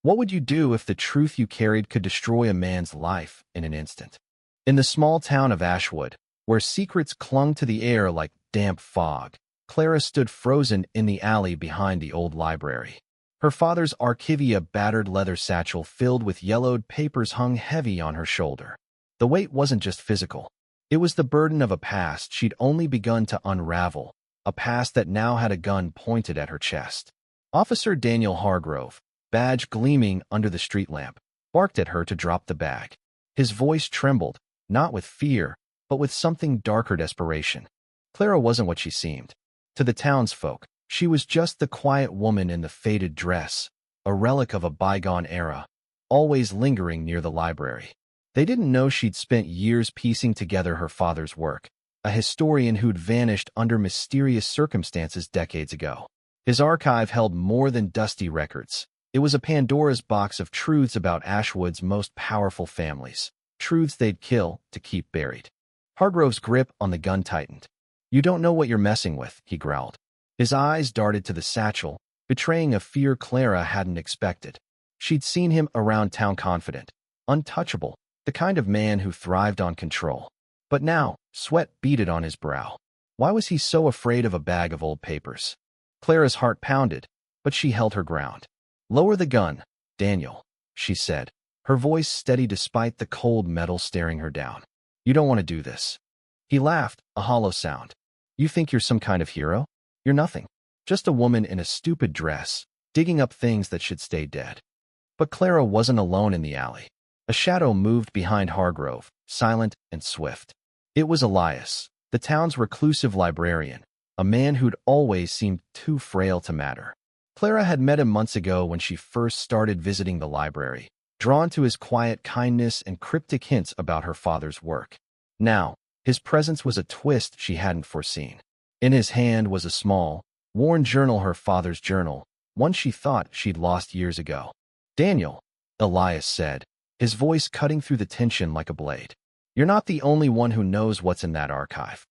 What would you do if the truth you carried could destroy a man's life in an instant? In the small town of Ashwood, where secrets clung to the air like damp fog, Clara stood frozen in the alley behind the old library. Her father's Archivia battered leather satchel filled with yellowed papers hung heavy on her shoulder. The weight wasn't just physical. It was the burden of a past she'd only begun to unravel, a past that now had a gun pointed at her chest. Officer Daniel Hargrove, badge gleaming under the street lamp, barked at her to drop the bag. His voice trembled, not with fear, but with something darker desperation. Clara wasn't what she seemed. To the townsfolk, she was just the quiet woman in the faded dress, a relic of a bygone era, always lingering near the library. They didn't know she'd spent years piecing together her father's work, a historian who'd vanished under mysterious circumstances decades ago. His archive held more than dusty records. It was a Pandora's box of truths about Ashwood's most powerful families, truths they'd kill to keep buried. Hargrove's grip on the gun tightened. "You don't know what you're messing with," he growled. His eyes darted to the satchel, betraying a fear Clara hadn't expected. She'd seen him around town confident, untouchable, the kind of man who thrived on control. But now, sweat beaded on his brow. Why was he so afraid of a bag of old papers? Clara's heart pounded, but she held her ground. "Lower the gun, Daniel," she said, her voice steady despite the cold metal staring her down. "You don't want to do this." He laughed, a hollow sound. "You think you're some kind of hero? You're nothing. Just a woman in a stupid dress, digging up things that should stay dead." But Clara wasn't alone in the alley. A shadow moved behind Hargrove, silent and swift. It was Elias, the town's reclusive librarian, a man who'd always seemed too frail to matter. Clara had met him months ago when she first started visiting the library, drawn to his quiet kindness and cryptic hints about her father's work. Now, his presence was a twist she hadn't foreseen. In his hand was a small, worn journal, her father's journal, one she thought she'd lost years ago. "Daniel," Elias said, his voice cutting through the tension like a blade. "You're not the only one who knows what's in that archive."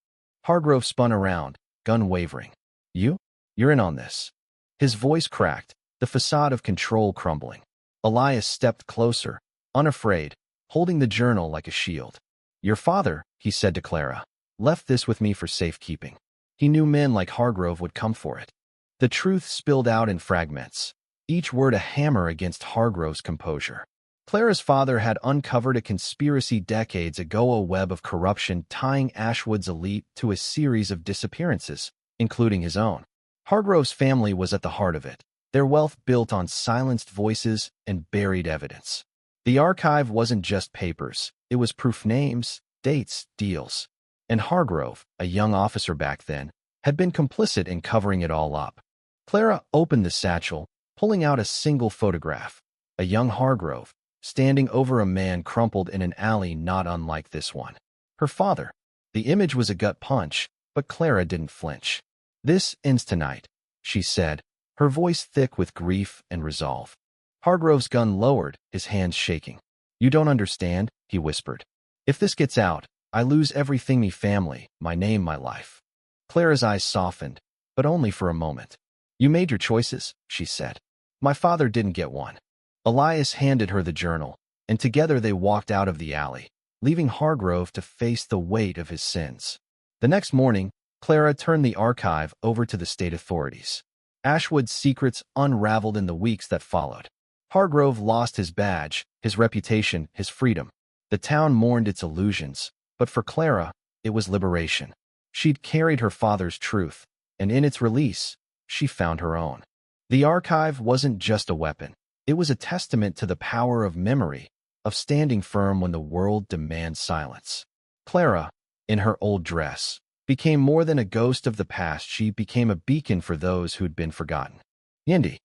Hargrove spun around, gun wavering. You're in on this." His voice cracked, the facade of control crumbling. Elias stepped closer, unafraid, holding the journal like a shield. "Your father," he said to Clara, "left this with me for safekeeping. He knew men like Hargrove would come for it." The truth spilled out in fragments, each word a hammer against Hargrove's composure. Clara's father had uncovered a conspiracy decades ago, a web of corruption tying Ashwood's elite to a series of disappearances, including his own. Hargrove's family was at the heart of it, their wealth built on silenced voices and buried evidence. The archive wasn't just papers, it was proof, names, dates, deals. And Hargrove, a young officer back then, had been complicit in covering it all up. Clara opened the satchel, pulling out a single photograph, a young Hargrove, standing over a man crumpled in an alley not unlike this one. Her father. The image was a gut punch, but Clara didn't flinch. "This ends tonight," she said, her voice thick with grief and resolve. Hargrove's gun lowered, his hands shaking. "You don't understand," he whispered. "If this gets out, I lose everything, me family, my name, my life." Clara's eyes softened, but only for a moment. "You made your choices," she said. "My father didn't get one." Elias handed her the journal, and together they walked out of the alley, leaving Hargrove to face the weight of his sins. The next morning, Clara turned the archive over to the state authorities. Ashwood's secrets unraveled in the weeks that followed. Hargrove lost his badge, his reputation, his freedom. The town mourned its illusions, but for Clara, it was liberation. She'd carried her father's truth, and in its release, she found her own. The archive wasn't just a weapon. It was a testament to the power of memory, of standing firm when the world demands silence. Clara, in her old dress, became more than a ghost of the past. She became a beacon for those who'd been forgotten. Yindi.